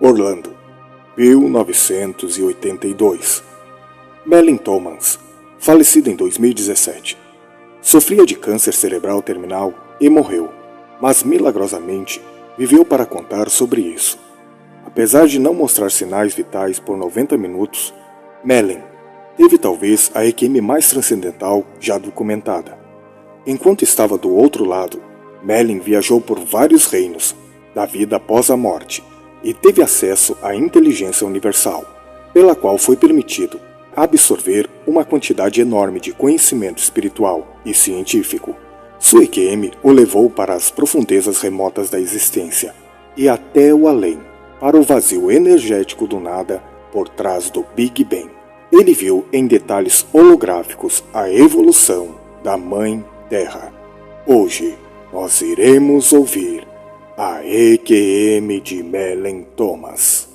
Orlando, 1982. Mellin Thomas, falecido em 2017. Sofria de câncer cerebral terminal e morreu, mas milagrosamente viveu para contar sobre isso. Apesar de não mostrar sinais vitais por 90 minutos, Mellin teve talvez a EQM mais transcendental já documentada. Enquanto estava do outro lado, Mellin viajou por vários reinos da vida após a morte e teve acesso à inteligência universal, pela qual foi permitido absorver uma quantidade enorme de conhecimento espiritual e científico. Sua EQM o levou para as profundezas remotas da existência e até o além, para o vazio energético do nada por trás do Big Bang. Ele viu em detalhes holográficos a evolução da Mãe Terra. Hoje nós iremos ouvir a EQM de Mellin Thomas.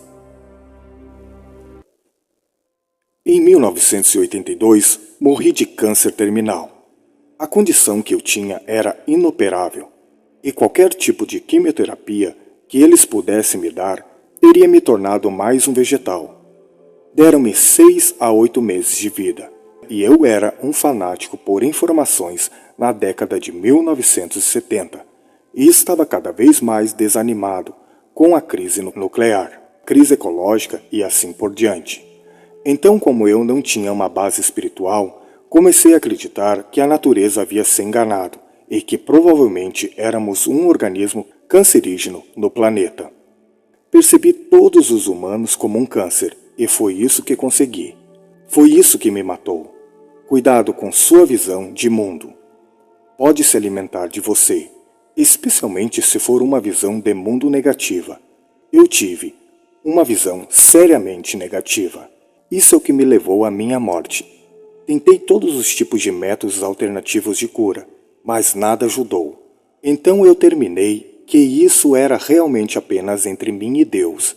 Em 1982, morri de câncer terminal. A condição que eu tinha era inoperável, e qualquer tipo de quimioterapia que eles pudessem me dar teria me tornado mais um vegetal. Deram-me 6 a 8 meses de vida, e eu era um fanático por informações na década de 1970, e estava cada vez mais desanimado com a crise nuclear, crise ecológica e assim por diante. Então, como eu não tinha uma base espiritual, comecei a acreditar que a natureza havia se enganado e que provavelmente éramos um organismo cancerígeno no planeta. Percebi todos os humanos como um câncer e foi isso que consegui. Foi isso que me matou. Cuidado com sua visão de mundo. Pode se alimentar de você, especialmente se for uma visão de mundo negativa. Eu tive uma visão seriamente negativa. Isso é o que me levou à minha morte. Tentei todos os tipos de métodos alternativos de cura, mas nada ajudou. Então eu terminei que isso era realmente apenas entre mim e Deus.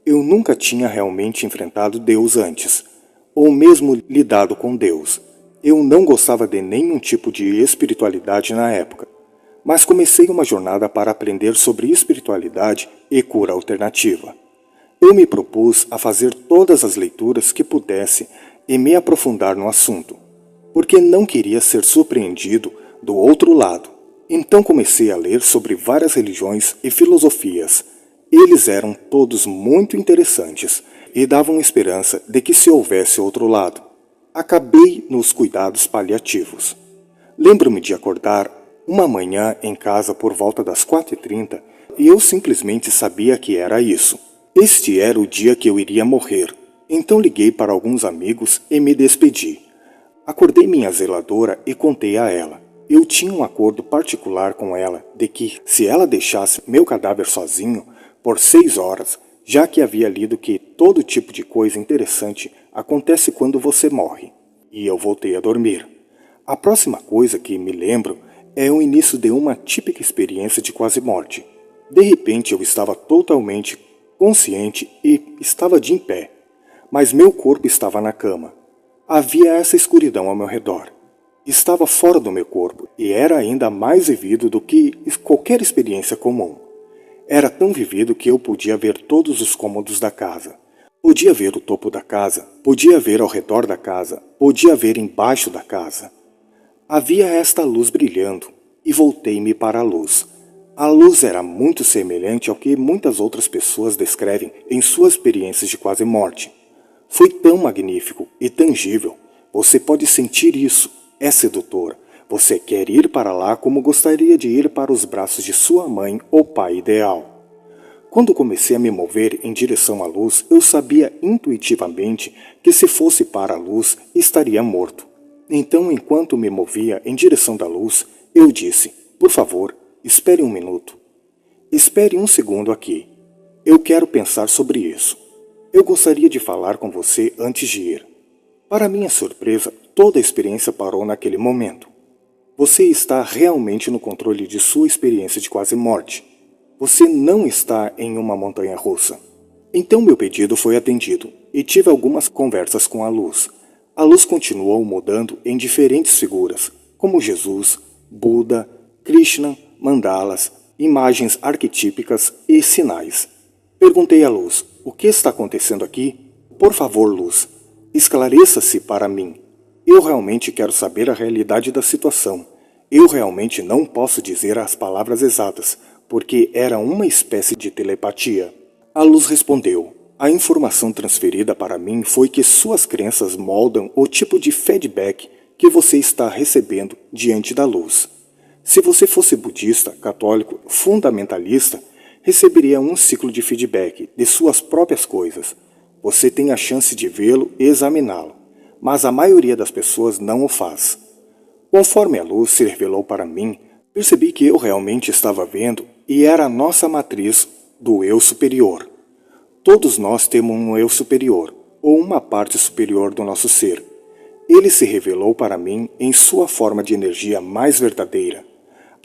Eu nunca tinha realmente enfrentado Deus antes, ou mesmo lidado com Deus. Eu não gostava de nenhum tipo de espiritualidade na época, mas comecei uma jornada para aprender sobre espiritualidade e cura alternativa. Eu me propus a fazer todas as leituras que pudesse e me aprofundar no assunto, porque não queria ser surpreendido do outro lado. Então comecei a ler sobre várias religiões e filosofias. Eles eram todos muito interessantes e davam esperança de que se houvesse outro lado. Acabei nos cuidados paliativos. Lembro-me de acordar uma manhã em casa por volta das 4h30 e eu simplesmente sabia que era isso. Este era o dia que eu iria morrer, então liguei para alguns amigos e me despedi. Acordei minha zeladora e contei a ela. Eu tinha um acordo particular com ela de que, se ela deixasse meu cadáver sozinho por 6 horas, já que havia lido que todo tipo de coisa interessante acontece quando você morre, e eu voltei a dormir. A próxima coisa que me lembro é o início de uma típica experiência de quase morte. De repente eu estava totalmente consciente e estava de em pé, mas meu corpo estava na cama. Havia essa escuridão ao meu redor. Estava fora do meu corpo e era ainda mais vivido do que qualquer experiência comum. Era tão vivido que eu podia ver todos os cômodos da casa. Podia ver o topo da casa, podia ver ao redor da casa, podia ver embaixo da casa. Havia esta luz brilhando e voltei-me para a luz. A luz era muito semelhante ao que muitas outras pessoas descrevem em suas experiências de quase morte. Foi tão magnífico e tangível. Você pode sentir isso. É sedutor. Você quer ir para lá como gostaria de ir para os braços de sua mãe ou pai ideal. Quando comecei a me mover em direção à luz, eu sabia intuitivamente que se fosse para a luz, estaria morto. Então, enquanto me movia em direção da luz, eu disse, por favor, espere 1 minuto. Espere 1 segundo aqui. Eu quero pensar sobre isso. Eu gostaria de falar com você antes de ir. Para minha surpresa, toda a experiência parou naquele momento. Você está realmente no controle de sua experiência de quase morte. Você não está em uma montanha russa. Então meu pedido foi atendido e tive algumas conversas com a luz. A luz continuou mudando em diferentes figuras, como Jesus, Buda, Krishna, mandalas, imagens arquetípicas e sinais. Perguntei à luz, o que está acontecendo aqui? Por favor, Luz, esclareça-se para mim. Eu realmente quero saber a realidade da situação. Eu realmente não posso dizer as palavras exatas, porque era uma espécie de telepatia. A Luz respondeu: a informação transferida para mim foi que suas crenças moldam o tipo de feedback que você está recebendo diante da Luz. Se você fosse budista, católico, fundamentalista, receberia um ciclo de feedback de suas próprias coisas. Você tem a chance de vê-lo e examiná-lo, mas a maioria das pessoas não o faz. Conforme a Luz se revelou para mim, percebi que eu realmente estava vendo e era a nossa matriz do eu superior. Todos nós temos um eu superior, ou uma parte superior do nosso ser. Ele se revelou para mim em sua forma de energia mais verdadeira.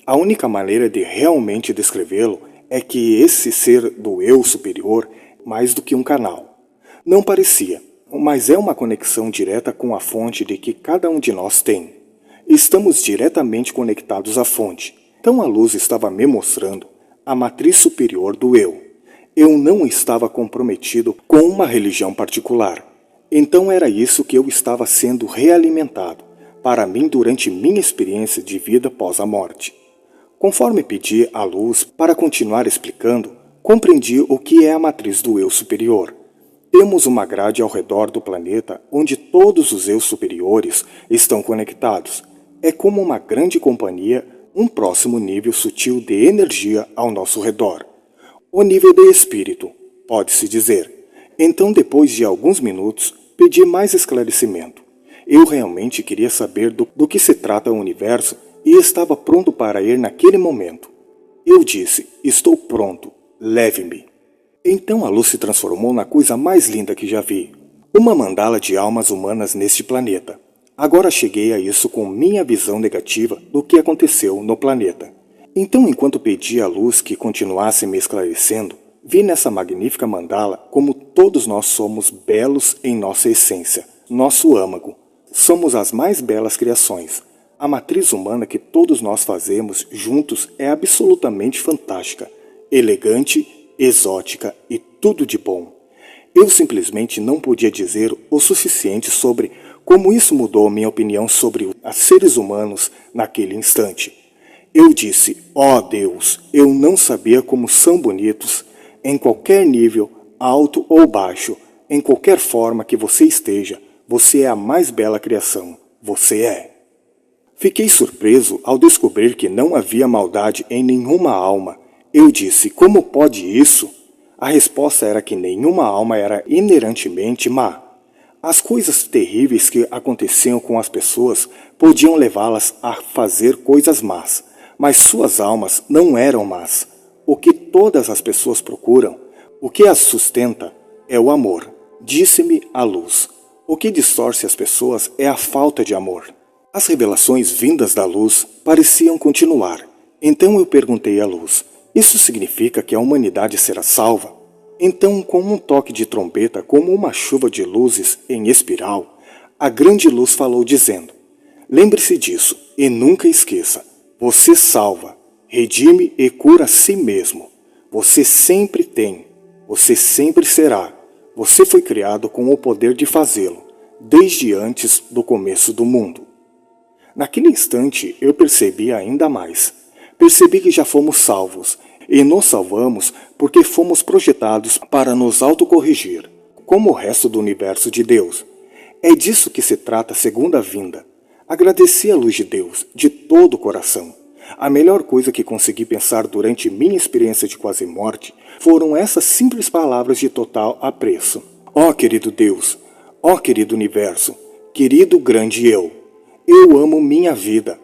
A única maneira de realmente descrevê-lo é que esse ser do eu superior é mais do que um canal. Não parecia, mas é uma conexão direta com a fonte de que cada um de nós tem. Estamos diretamente conectados à fonte. Então a Luz estava me mostrando a matriz superior do eu. Eu não estava comprometido com uma religião particular. Então era isso que eu estava sendo realimentado para mim durante minha experiência de vida pós a morte. Conforme pedi à Luz para continuar explicando, compreendi o que é a matriz do eu superior. Temos uma grade ao redor do planeta onde todos os eus superiores estão conectados. É como uma grande companhia, um próximo nível sutil de energia ao nosso redor. O nível de espírito, pode-se dizer. Então, depois de alguns minutos, pedi mais esclarecimento. Eu realmente queria saber do que se trata o universo e estava pronto para ir naquele momento. Eu disse: estou pronto, leve-me. Então a Luz se transformou na coisa mais linda que já vi. Uma mandala de almas humanas neste planeta. Agora cheguei a isso com minha visão negativa do que aconteceu no planeta. Então, enquanto pedi à Luz que continuasse me esclarecendo, vi nessa magnífica mandala como todos nós somos belos em nossa essência, nosso âmago. Somos as mais belas criações. A matriz humana que todos nós fazemos juntos é absolutamente fantástica, elegante, exótica e tudo de bom. Eu simplesmente não podia dizer o suficiente sobre como isso mudou minha opinião sobre os seres humanos naquele instante. Eu disse: ó Deus, eu não sabia como são bonitos, em qualquer nível, alto ou baixo, em qualquer forma que você esteja, você é a mais bela criação, você é. Fiquei surpreso ao descobrir que não havia maldade em nenhuma alma. Eu disse: como pode isso? A resposta era que nenhuma alma era inerentemente má. As coisas terríveis que aconteciam com as pessoas podiam levá-las a fazer coisas más, mas suas almas não eram más. O que todas as pessoas procuram, o que as sustenta, é o amor. Disse-me a Luz. O que distorce as pessoas é a falta de amor. As revelações vindas da Luz pareciam continuar. Então eu perguntei à Luz: isso significa que a humanidade será salva? Então, com um toque de trombeta como uma chuva de luzes em espiral, a grande luz falou dizendo: lembre-se disso e nunca esqueça, você salva, redime e cura a si mesmo. Você sempre tem, você sempre será. Você foi criado com o poder de fazê-lo, desde antes do começo do mundo. Naquele instante eu percebi ainda mais. Percebi que já fomos salvos, e nos salvamos porque fomos projetados para nos autocorrigir, como o resto do universo de Deus. É disso que se trata a segunda vinda. Agradeci a luz de Deus de todo o coração. A melhor coisa que consegui pensar durante minha experiência de quase morte foram essas simples palavras de total apreço. Ó querido Deus, ó querido universo, querido grande eu amo minha vida.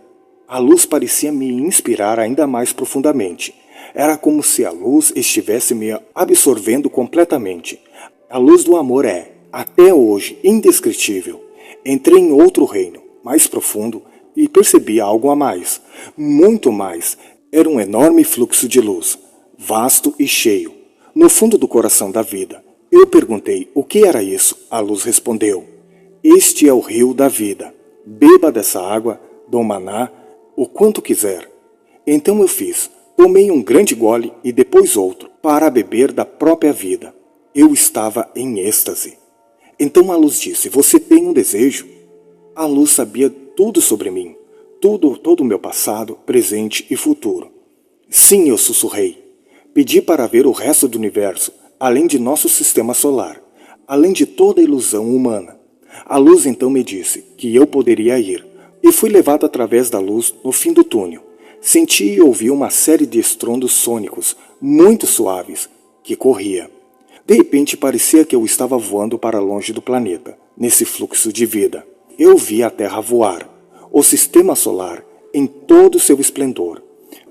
A luz parecia me inspirar ainda mais profundamente. Era como se a luz estivesse me absorvendo completamente. A luz do amor é, até hoje, indescritível. Entrei em outro reino, mais profundo, e percebi algo a mais, muito mais. Era um enorme fluxo de luz, vasto e cheio, no fundo do coração da vida. Eu perguntei o que era isso. A luz respondeu: este é o rio da vida. Beba dessa água, do maná, o quanto quiser. Então eu fiz. Tomei um grande gole e depois outro, para beber da própria vida. Eu estava em êxtase. Então a luz disse: você tem um desejo? A luz sabia tudo sobre mim, todo o meu passado, presente e futuro. Sim, eu sussurrei. Pedi para ver o resto do universo, além de nosso sistema solar, além de toda a ilusão humana. A luz então me disse que eu poderia ir, e fui levado através da luz no fim do túnel. Senti e ouvi uma série de estrondos sônicos, muito suaves, que corria. De repente parecia que eu estava voando para longe do planeta, nesse fluxo de vida. Eu vi a Terra voar, o sistema solar, em todo o seu esplendor.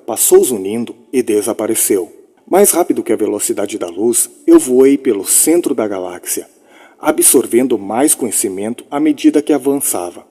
Passou zunindo e desapareceu. Mais rápido que a velocidade da luz, eu voei pelo centro da galáxia, absorvendo mais conhecimento à medida que avançava.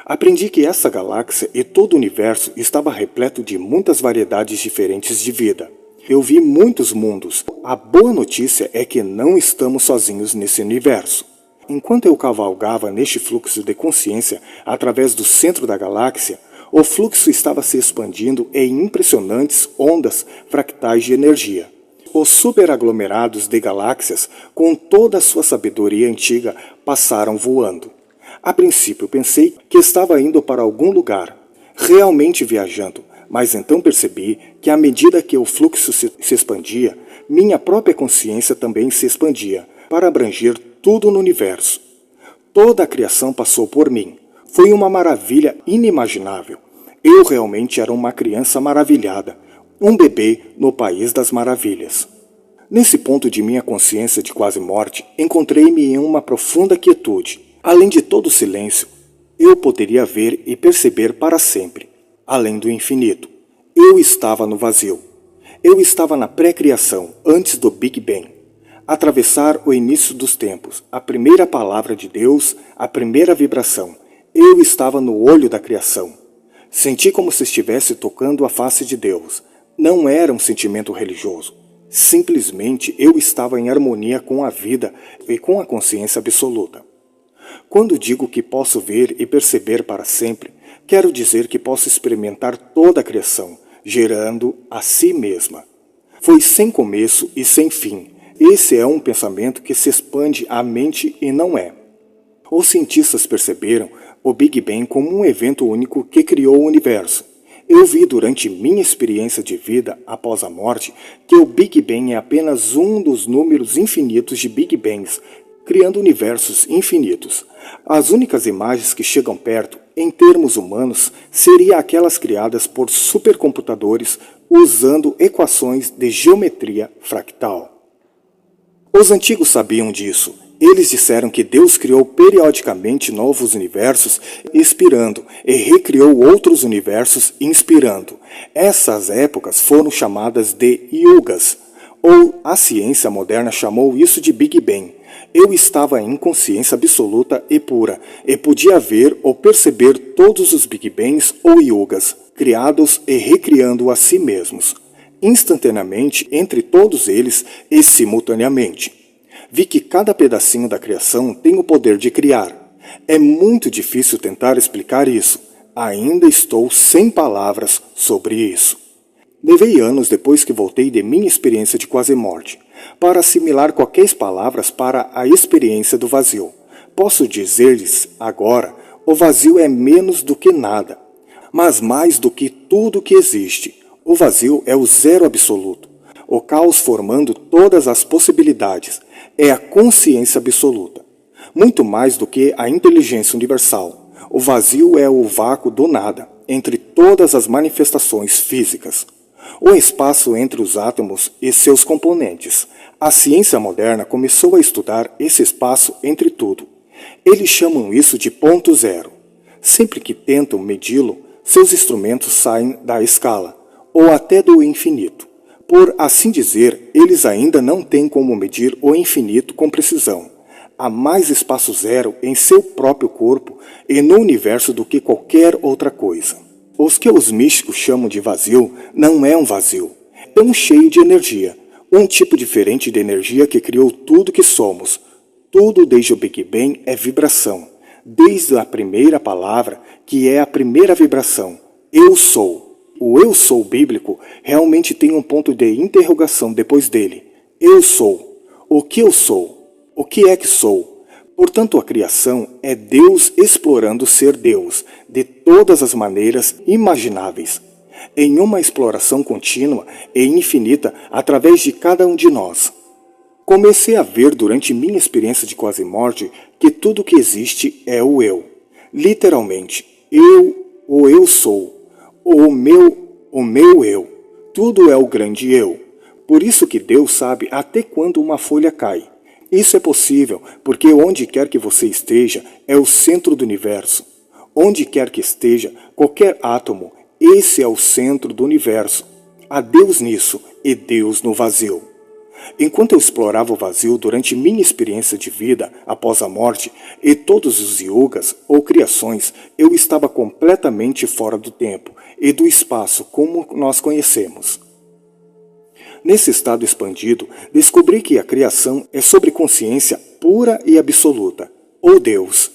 Aprendi que essa galáxia e todo o universo estava repleto de muitas variedades diferentes de vida. Eu vi muitos mundos. A boa notícia é que não estamos sozinhos nesse universo. Enquanto eu cavalgava neste fluxo de consciência através do centro da galáxia, o fluxo estava se expandindo em impressionantes ondas fractais de energia. Os superaglomerados de galáxias, com toda a sua sabedoria antiga, passaram voando. A princípio pensei que estava indo para algum lugar, realmente viajando, mas então percebi que à medida que o fluxo se expandia, minha própria consciência também se expandia, para abranger tudo no universo. Toda a criação passou por mim. Foi uma maravilha inimaginável. Eu realmente era uma criança maravilhada, um bebê no país das maravilhas. Nesse ponto de minha consciência de quase morte, encontrei-me em uma profunda quietude. Além de todo o silêncio, eu poderia ver e perceber para sempre, além do infinito. Eu estava no vazio. Eu estava na pré-criação, antes do Big Bang. Atravessar o início dos tempos, a primeira palavra de Deus, a primeira vibração. Eu estava no olho da criação. Senti como se estivesse tocando a face de Deus. Não era um sentimento religioso. Simplesmente eu estava em harmonia com a vida e com a consciência absoluta. Quando digo que posso ver e perceber para sempre, quero dizer que posso experimentar toda a criação, gerando a si mesma. Foi sem começo e sem fim. Esse é um pensamento que se expande à mente e não é. Os cientistas perceberam o Big Bang como um evento único que criou o universo. Eu vi durante minha experiência de vida após a morte que o Big Bang é apenas um dos números infinitos de Big Bangs, criando universos infinitos. As únicas imagens que chegam perto, em termos humanos, seriam aquelas criadas por supercomputadores usando equações de geometria fractal. Os antigos sabiam disso. Eles disseram que Deus criou periodicamente novos universos inspirando e recriou outros universos inspirando. Essas épocas foram chamadas de yugas, ou a ciência moderna chamou isso de Big Bang. Eu estava em consciência absoluta e pura, e podia ver ou perceber todos os Big Bangs ou yugas, criados e recriando a si mesmos, instantaneamente entre todos eles e simultaneamente. Vi que cada pedacinho da criação tem o poder de criar. É muito difícil tentar explicar isso. Ainda estou sem palavras sobre isso. Levei anos depois que voltei de minha experiência de quase morte, para assimilar qualquer palavras para a experiência do vazio. Posso dizer-lhes agora, o vazio é menos do que nada, mas mais do que tudo que existe. O vazio é o zero absoluto, o caos formando todas as possibilidades. É a consciência absoluta. Muito mais do que a inteligência universal. O vazio é o vácuo do nada, entre todas as manifestações físicas. O espaço entre os átomos e seus componentes. A ciência moderna começou a estudar esse espaço entre tudo. Eles chamam isso de ponto zero. Sempre que tentam medi-lo, seus instrumentos saem da escala, ou até do infinito. Por assim dizer, eles ainda não têm como medir o infinito com precisão. Há mais espaço zero em seu próprio corpo e no universo do que qualquer outra coisa. Os que os místicos chamam de vazio não é um vazio. É um cheio de energia, um tipo diferente de energia que criou tudo que somos. Tudo desde o Big Bang é vibração. Desde a primeira palavra, que é a primeira vibração. Eu sou. O eu sou bíblico realmente tem um ponto de interrogação depois dele. Eu sou. o que eu sou, o que é que sou. Portanto, a criação é Deus explorando ser Deus de todas as maneiras imagináveis, em uma exploração contínua e infinita através de cada um de nós. Comecei a ver durante minha experiência de quase morte que tudo que existe é o eu. Literalmente, o eu sou, o meu eu. Tudo é o grande eu. Por isso que Deus sabe até quando uma folha cai. Isso é possível porque onde quer que você esteja é o centro do universo. Onde quer que esteja qualquer átomo, esse é o centro do universo. Há Deus nisso e Deus no vazio. Enquanto eu explorava o vazio durante minha experiência de vida após a morte e todos os yogas ou criações, eu estava completamente fora do tempo e do espaço como nós conhecemos. Nesse estado expandido, descobri que a criação é sobre consciência pura e absoluta, ou Deus.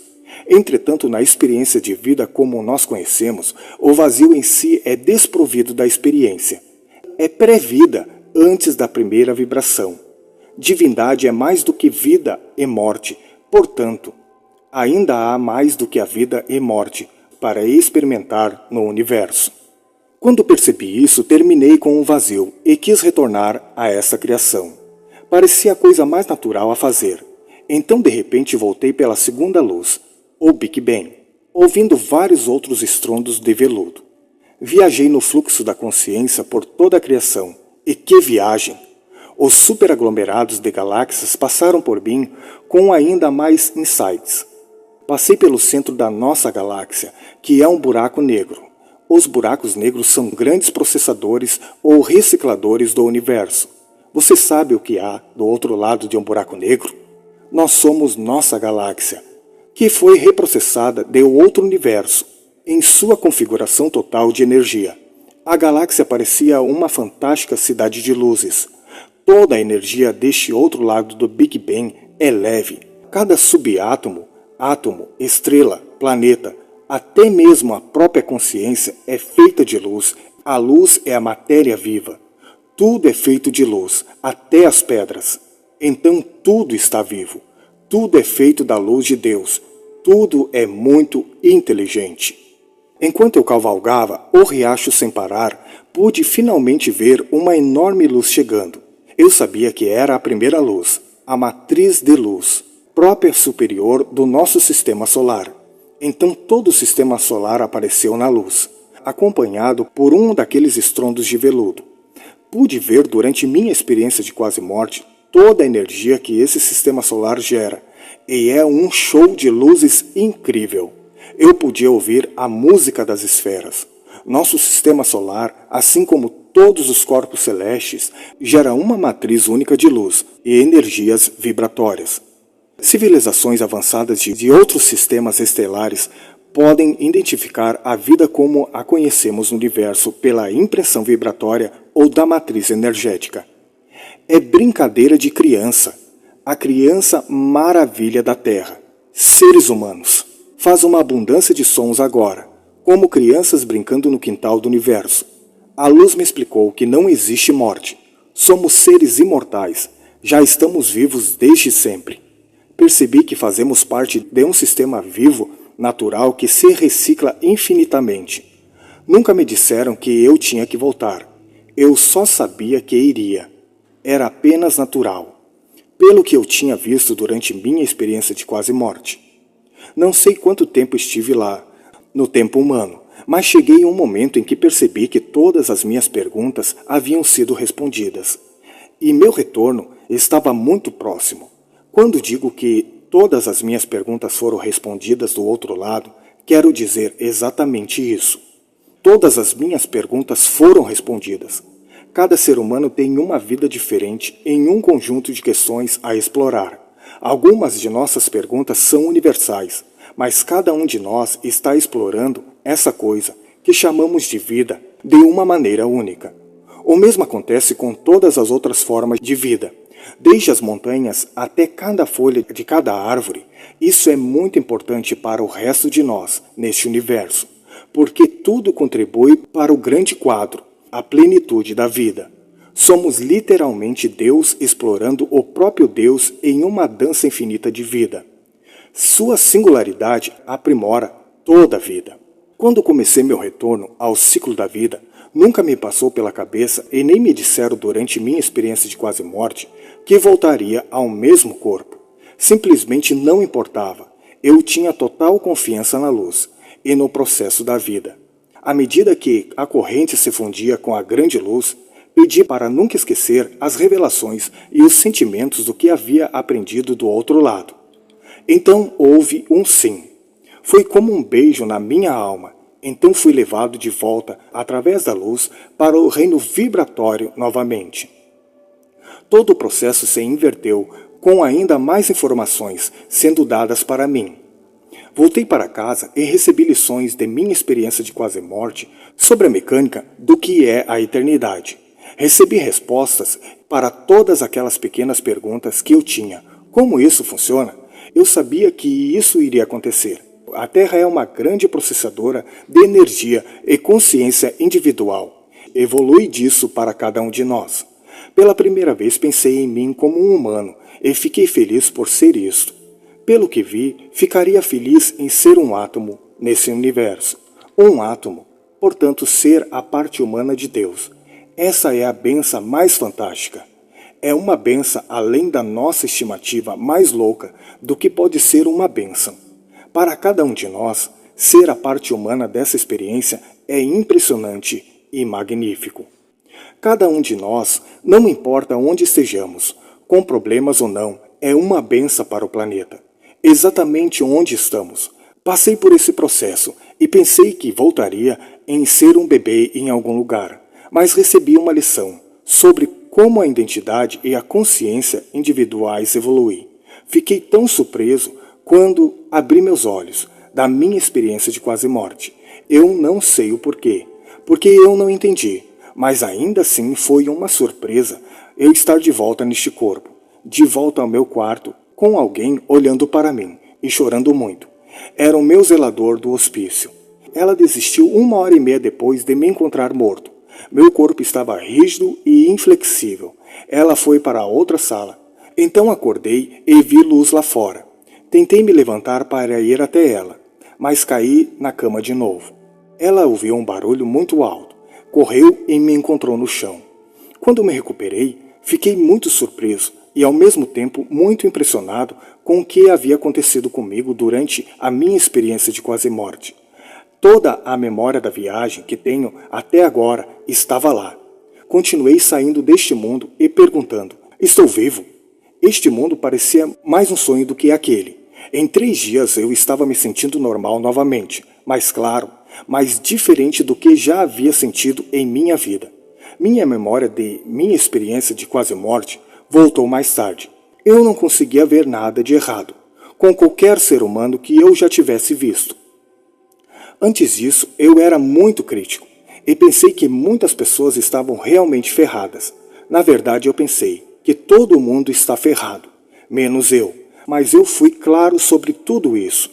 Entretanto, na experiência de vida como nós conhecemos, o vazio em si é desprovido da experiência. É pré-vida antes da primeira vibração. Divindade é mais do que vida e morte, portanto, ainda há mais do que a vida e morte para experimentar no universo. Quando percebi isso, terminei com o vazio e quis retornar a essa criação. Parecia a coisa mais natural a fazer. Então, de repente, voltei pela segunda luz, o Big Bang, ouvindo vários outros estrondos de veludo. Viajei no fluxo da consciência por toda a criação. E que viagem! Os superaglomerados de galáxias passaram por mim com ainda mais insights. Passei pelo centro da nossa galáxia, que é um buraco negro. Os buracos negros são grandes processadores ou recicladores do universo. Você sabe o que há do outro lado de um buraco negro? Nós somos nossa galáxia, que foi reprocessada de outro universo, em sua configuração total de energia. A galáxia parecia uma fantástica cidade de luzes. Toda a energia deste outro lado do Big Bang é leve. Cada subátomo, átomo, estrela, planeta, até mesmo a própria consciência é feita de luz. A luz é a matéria viva. Tudo é feito de luz, até as pedras. Então tudo está vivo. Tudo é feito da luz de Deus. Tudo é muito inteligente. Enquanto eu cavalgava o riacho sem parar, pude finalmente ver uma enorme luz chegando. Eu sabia que era a primeira luz, a matriz de luz, própria superior do nosso sistema solar. Então todo o sistema solar apareceu na luz, acompanhado por um daqueles estrondos de veludo. Pude ver durante minha experiência de quase morte toda a energia que esse sistema solar gera, e é um show de luzes incrível. Eu podia ouvir a música das esferas. Nosso sistema solar, assim como todos os corpos celestes, gera uma matriz única de luz e energias vibratórias. Civilizações avançadas de outros sistemas estelares podem identificar a vida como a conhecemos no universo pela impressão vibratória ou da matriz energética. É brincadeira de criança. A criança maravilha da Terra. Seres humanos. Faz uma abundância de sons agora, como crianças brincando no quintal do universo. A luz me explicou que não existe morte. Somos seres imortais. Já estamos vivos desde sempre. Percebi que fazemos parte de um sistema vivo, natural, que se recicla infinitamente. Nunca me disseram que eu tinha que voltar. Eu só sabia que iria. Era apenas natural. Pelo que eu tinha visto durante minha experiência de quase morte. Não sei quanto tempo estive lá, no tempo humano, mas cheguei a um momento em que percebi que todas as minhas perguntas haviam sido respondidas. E meu retorno estava muito próximo. Quando digo que todas as minhas perguntas foram respondidas do outro lado, quero dizer exatamente isso. Todas as minhas perguntas foram respondidas. Cada ser humano tem uma vida diferente em um conjunto de questões a explorar. Algumas de nossas perguntas são universais, mas cada um de nós está explorando essa coisa que chamamos de vida de uma maneira única. O mesmo acontece com todas as outras formas de vida, desde as montanhas até cada folha de cada árvore. Isso é muito importante para o resto de nós neste universo, porque tudo contribui para o grande quadro, a plenitude da vida. Somos literalmente Deus explorando o próprio próprio Deus em uma dança infinita de vida. Sua singularidade aprimora toda a vida. Quando comecei meu retorno ao ciclo da vida, nunca me passou pela cabeça e nem me disseram durante minha experiência de quase morte que voltaria ao mesmo corpo. Simplesmente não importava. Eu tinha total confiança na luz e no processo da vida. À medida que a corrente se fundia com a grande luz, pedi para nunca esquecer as revelações e os sentimentos do que havia aprendido do outro lado. Então houve um sim. Foi como um beijo na minha alma. Então fui levado de volta, através da luz, para o reino vibratório novamente. Todo o processo se inverteu, com ainda mais informações sendo dadas para mim. Voltei para casa e recebi lições de minha experiência de quase morte sobre a mecânica do que é a eternidade. Recebi respostas para todas aquelas pequenas perguntas que eu tinha. Como isso funciona? Eu sabia que isso iria acontecer. A Terra é uma grande processadora de energia e consciência individual. Evolui disso para cada um de nós. Pela primeira vez pensei em mim como um humano e fiquei feliz por ser isto. Pelo que vi, ficaria feliz em ser um átomo nesse universo. Um átomo, portanto, ser a parte humana de Deus. Essa é a benção mais fantástica. É uma benção além da nossa estimativa mais louca do que pode ser uma benção. Para cada um de nós, ser a parte humana dessa experiência é impressionante e magnífico. Cada um de nós, não importa onde estejamos, com problemas ou não, é uma benção para o planeta. Exatamente onde estamos. Passei por esse processo e pensei que voltaria em ser um bebê em algum lugar, mas recebi uma lição sobre como a identidade e a consciência individuais evoluem. Fiquei tão surpreso quando abri meus olhos da minha experiência de quase morte. Eu não sei o porquê, porque eu não entendi, mas ainda assim foi uma surpresa eu estar de volta neste corpo, de volta ao meu quarto, com alguém olhando para mim e chorando muito. Era o meu zelador do hospício. Ela desistiu 1h30 depois de me encontrar morto. Meu corpo estava rígido e inflexível. Ela foi para a outra sala. Então acordei e vi luz lá fora. Tentei me levantar para ir até ela, mas caí na cama de novo. Ela ouviu um barulho muito alto. Correu e me encontrou no chão. Quando me recuperei, fiquei muito surpreso e ao mesmo tempo muito impressionado com o que havia acontecido comigo durante a minha experiência de quase morte. Toda a memória da viagem que tenho até agora estava lá. Continuei saindo deste mundo e perguntando, estou vivo? Este mundo parecia mais um sonho do que aquele. Em 3 dias eu estava me sentindo normal novamente, mais claro, mais diferente do que já havia sentido em minha vida. Minha memória de minha experiência de quase morte voltou mais tarde. Eu não conseguia ver nada de errado com qualquer ser humano que eu já tivesse visto. Antes disso, eu era muito crítico e pensei que muitas pessoas estavam realmente ferradas. Na verdade, eu pensei que todo mundo está ferrado, menos eu. Mas eu fui claro sobre tudo isso.